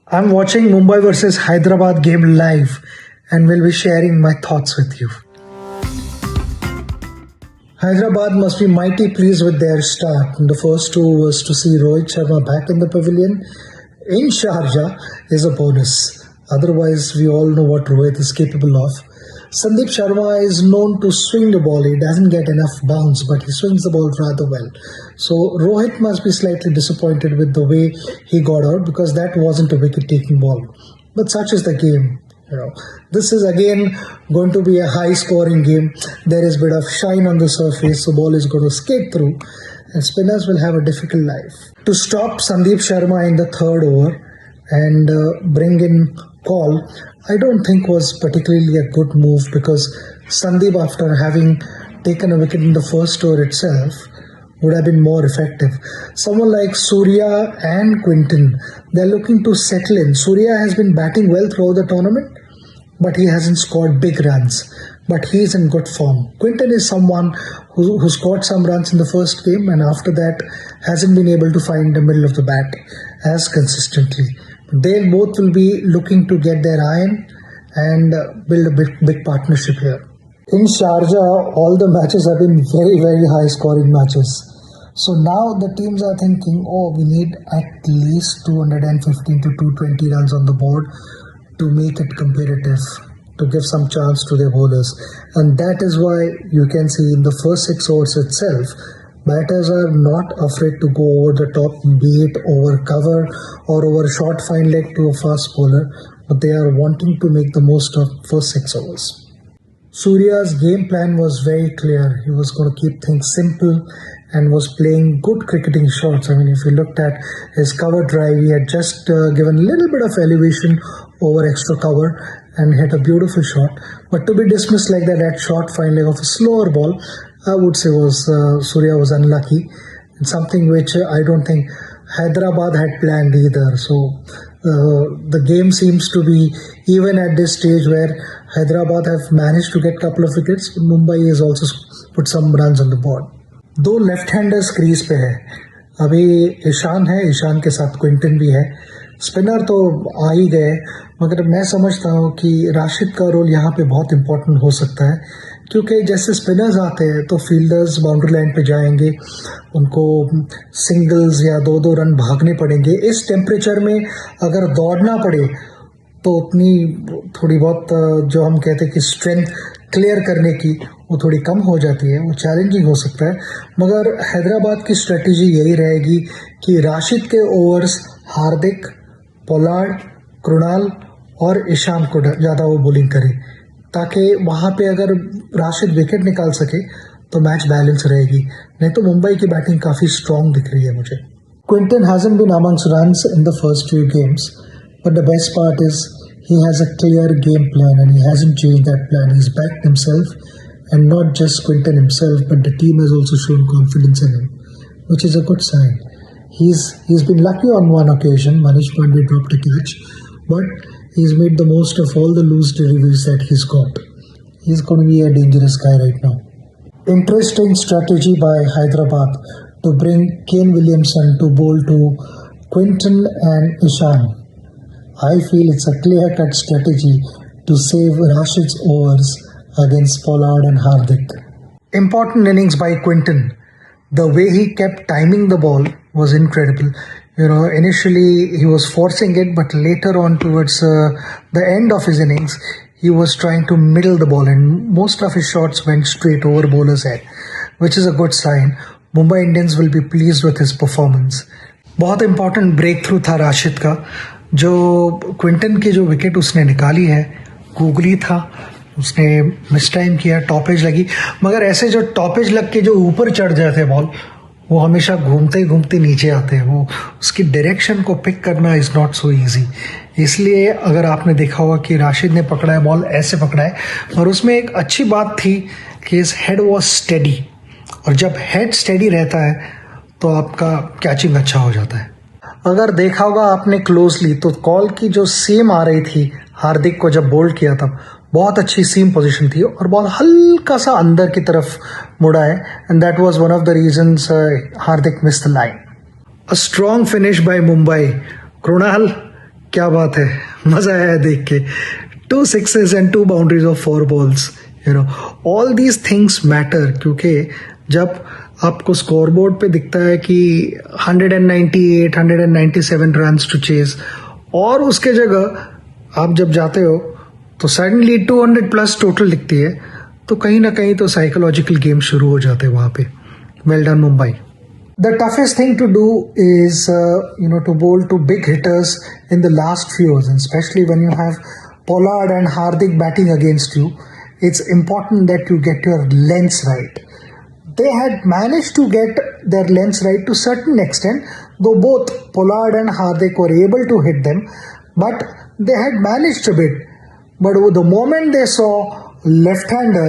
I'm watching Mumbai vs Hyderabad game live and will be sharing my thoughts with you. Hyderabad must be mighty pleased with their start. The first two was to see Rohit Sharma back in the pavilion in Sharjah is a bonus. Otherwise, we all know what Rohit is capable of. Sandeep Sharma is known to swing the ball. He doesn't get enough bounce, but he swings the ball rather well. So Rohit must be slightly disappointed with the way he got out because that wasn't a wicket-taking ball. But such is the game. This is again going to be a high-scoring game. There is a bit of shine on the surface, so ball is going to skate through, and spinners will have a difficult life. To stop Sandeep Sharma in the third over and bring in Call, I don't think was particularly a good move because Sandeep, after having taken a wicket in the first over itself, would have been more effective. Someone like Surya and Quinton, they're looking to settle in. Surya has been batting well throughout the tournament, but he hasn't scored big runs. But he's in good form. Quinton is someone who scored some runs in the first game and after that hasn't been able to find the middle of the bat as consistently. They both will be looking to get their iron and build a big partnership here. In Sharjah, all the matches have been very, very high scoring matches. So now the teams are thinking, we need at least 215 to 220 runs on the board to make it competitive, to give some chance to their bowlers. And that is why you can see in the first 6 overs itself, batters are not afraid to go over the top, be it over cover or over short fine leg to a fast bowler, but they are wanting to make the most of first 6 overs. Surya's game plan was very clear. He was going to keep things simple and was playing good cricketing shots. I mean, if you looked at his cover drive, he had just given a little bit of elevation over extra cover and hit a beautiful shot. But to be dismissed like that at short fine leg of a slower ball, I would say Surya was unlucky. It's something which I don't think Hyderabad had planned either. So the game seems to be even at this stage where Hyderabad have managed to get a couple of wickets. Mumbai has also put some runs on the board. दो left-handers crease पे है. अभी ईशान है, ईशान के साथ Quinton भी है. Spinner तो आ ही गए, मगर मैं समझता हूँ कि राशिद का रोल यहाँ पे बहुत इंपॉर्टेंट हो सकता है, क्योंकि जैसे स्पिनर्स आते हैं तो फील्डर्स बाउंड्री लाइन पे जाएंगे, उनको सिंगल्स या 2-2 रन भागने पड़ेंगे. इस टेम्परेचर में अगर दौड़ना पड़े तो उतनी थोड़ी बहुत जो हम कहते हैं कि स्ट्रेंथ क्लियर करने की वो थोड़ी कम हो जाती है, वो चैलेंजिंग हो सकता है. मगर हैदराबाद की स्ट्रेटजी यही रहेगी कि राशिद के ओवर्स हार्दिक, पोलार्ड, कृणाल और ईशान को ज़्यादा वो बॉलिंग करे, ताकि वहाँ पे अगर राशिद विकेट निकाल सके तो मैच बैलेंस रहेगी. नहीं तो मुंबई की बैटिंग काफ़ी स्ट्रॉन्ग दिख रही है मुझे. Quinton hasn't been amongst runs in the first few games, but the best part is he has a clear game plan and he hasn't changed that plan. He's backed himself, and not just Quinton himself, but the team has also shown confidence in him, which is a good sign. He's been lucky on one occasion. Manish Pandey dropped a catch, but he's made the most of all the loose deliveries that he's got. He's going to be a dangerous guy right now. Interesting strategy by Hyderabad to bring Kane Williamson to bowl to Quinton and Ishan. I feel it's a clear-cut strategy to save Rashid's overs against Pollard and Hardik. Important innings by Quinton. The way he kept timing the ball was incredible. Initially he was forcing it, but later on towards the end of his innings, he was trying to middle the ball and most of his shots went straight over bowler's head, which is a good sign. Mumbai Indians will be pleased with his performance. बहुत important breakthrough था राशिद का. जो Quinton की जो wicket उसने निकाली है, googly था, उसने मिस टाइम किया, टॉपेज लगी, मगर ऐसे जो टॉपेज लग के जो ऊपर चढ़ जाते हैं बॉल, वो हमेशा घूमते ही घूमते नीचे आते हैं. वो उसकी डायरेक्शन को पिक करना इज़ नॉट सो इजी. इसलिए अगर आपने देखा होगा कि राशिद ने पकड़ा है बॉल, ऐसे पकड़ा है, और उसमें एक अच्छी बात थी कि इस हेड वॉज स्टेडी, और जब हेड स्टेडी रहता है तो आपका कैचिंग अच्छा हो जाता है. अगर देखा होगा आपने क्लोजली तो कॉल की जो सीम आ रही थी हार्दिक को जब बोल्ड किया तब बहुत अच्छी सीम पोजीशन थी और बॉल हल्का सा अंदर की तरफ मुड़ा है, and that was one of the reasons Hardik missed the line. A strong finish by Mumbai. Krunal क्या बात है, मजा आया देख के. 2 sixes and 2 boundaries of 4 balls. All these things matter क्योंकि जब आपको स्कोरबोर्ड पे दिखता है कि 198, 197 रन्स टू चेस और उसके जगह आप जब जाते हो तो सडनली 200 प्लस टोटल दिखती है, तो कहीं ना कहीं तो साइकोलॉजिकल गेम शुरू हो जाते हैं वहाँ पे. Well done Mumbai. The toughest thing to do is, to bowl to big hitters in the last few overs, and especially when you have Pollard and Hardik batting against you. It's important that you get your lengths right. They had managed to get their lengths right to a certain extent, though both Pollard and Hardik were able to hit them, but they had managed a bit. But the moment they saw left-hander,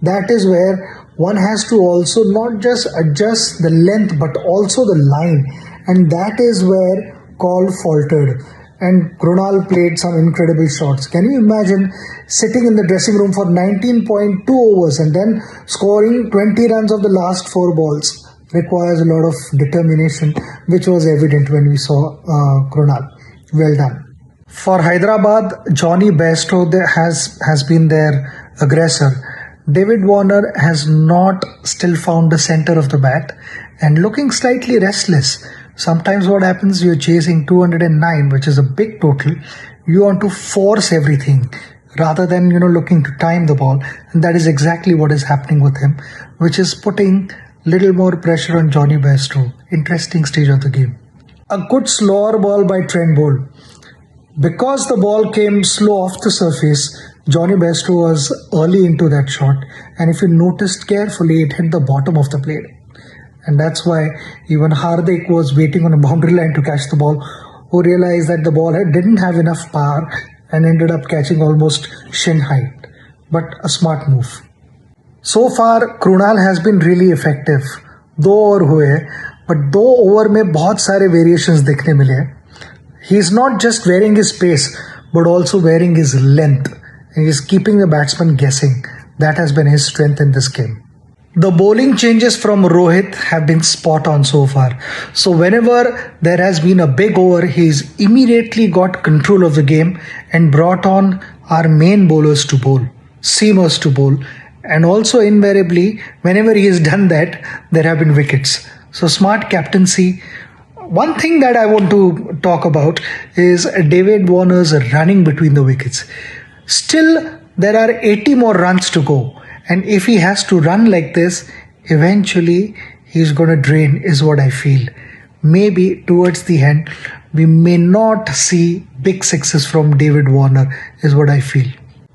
that is where one has to also not just adjust the length but also the line, and that is where call faltered and Krunal played some incredible shots. Can you imagine sitting in the dressing room for 19.2 overs and then scoring 20 runs of the last 4 balls? Requires a lot of determination, which was evident when we saw Krunal. Well done. For Hyderabad, Johnny Bairstow has been their aggressor. David Warner has not still found the center of the bat and looking slightly restless. Sometimes what happens, you're chasing 209, which is a big total. You want to force everything rather than, looking to time the ball. And that is exactly what is happening with him, which is putting little more pressure on Johnny Bairstow. Interesting stage of the game. A good slower ball by Trent Boult. Because the ball came slow off the surface, Johnny Bairstow was early into that shot, and if you noticed carefully, it hit the bottom of the plate. And that's why even Hardik was waiting on a boundary line to catch the ball, who realized that the ball didn't have enough power and ended up catching almost shin height. But a smart move. So far, Krunal has been really effective. 2 over हुए, but 2 over में बहुत सारे variations देखने मिले. He's not just varying his pace, but also varying his length. And he's keeping the batsman guessing. That has been his strength in this game. The bowling changes from Rohit have been spot on so far. So whenever there has been a big over, he's immediately got control of the game and brought on our main bowlers to bowl, seamers to bowl. And also invariably, whenever he has done that, there have been wickets. So smart captaincy. One thing that I want to talk about is David Warner's running between the wickets. Still, there are 80 more runs to go. And if he has to run like this, eventually he's going to drain, is what I feel. Maybe towards the end, we may not see big sixes from David Warner, is what I feel.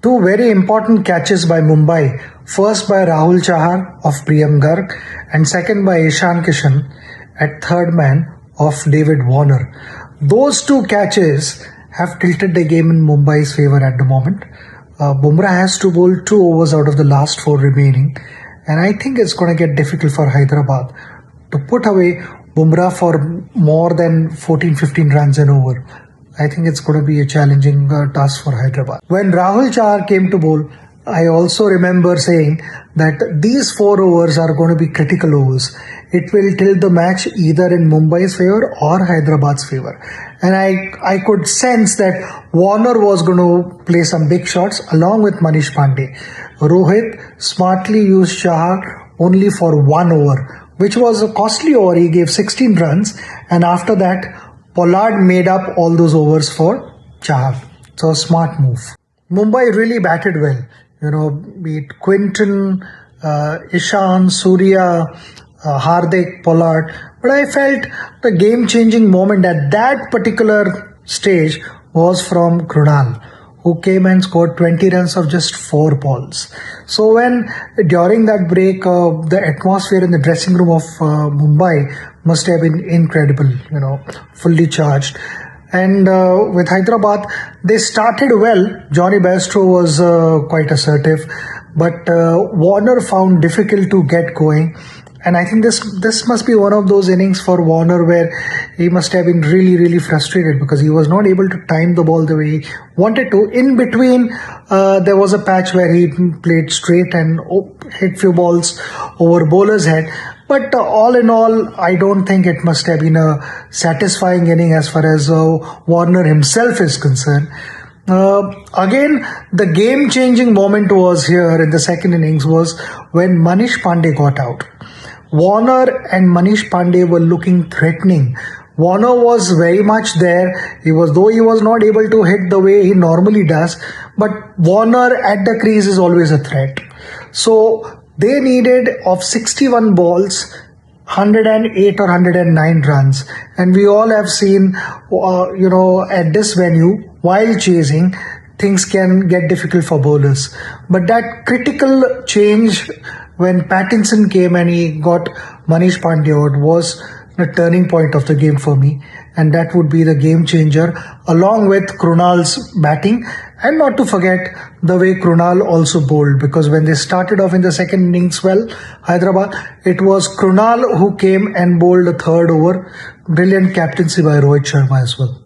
2 very important catches by Mumbai. First by Rahul Chahar of Priyam Garg, and second by Ishan Kishan at third man of David Warner. Those 2 catches have tilted the game in Mumbai's favor at the moment. Bumrah has to bowl 2 overs out of the last 4 remaining, and I think it's going to get difficult for Hyderabad to put away Bumrah for more than 14-15 runs an over. I think it's going to be a challenging task for Hyderabad. When Rahul Chahar came to bowl, I also remember saying that these 4 overs are going to be critical overs. It will tilt the match either in Mumbai's favor or Hyderabad's favor. And I could sense that Warner was going to play some big shots along with Manish Pandey. Rohit smartly used Chahar only for 1 over, which was a costly over. He gave 16 runs, and after that, Pollard made up all those overs for Chahar. So a smart move. Mumbai really batted well. Be it Quinton, Ishan, Surya, Hardik, Pollard. But I felt the game-changing moment at that particular stage was from Krunal, who came and scored 20 runs of just 4 balls. So when during that break, the atmosphere in the dressing room of Mumbai must have been incredible, fully charged. And with Hyderabad, they started well. Johnny Bairstow was quite assertive, but Warner found difficult to get going. And I think this must be one of those innings for Warner where he must have been really, really frustrated because he was not able to time the ball the way he wanted to. In between, there was a patch where he played straight and hit few balls over bowler's head. But all in all, I don't think it must have been a satisfying inning as far as Warner himself is concerned. Again, the game-changing moment was here in the second innings was when Manish Pandey got out. Warner and Manish Pandey were looking threatening. Warner was very much there. Though he was not able to hit the way he normally does, but Warner at the crease is always a threat. So they needed of 61 balls, 108 or 109 runs, and we all have seen, at this venue while chasing, things can get difficult for bowlers. But that critical change when Pattinson came and he got Manish Pandey out was the turning point of the game for me, and that would be the game changer along with Krunal's batting, and not to forget the way Krunal also bowled, because when they started off in the second innings well, Hyderabad, it was Krunal who came and bowled the third over. Brilliant captaincy by Rohit Sharma as well.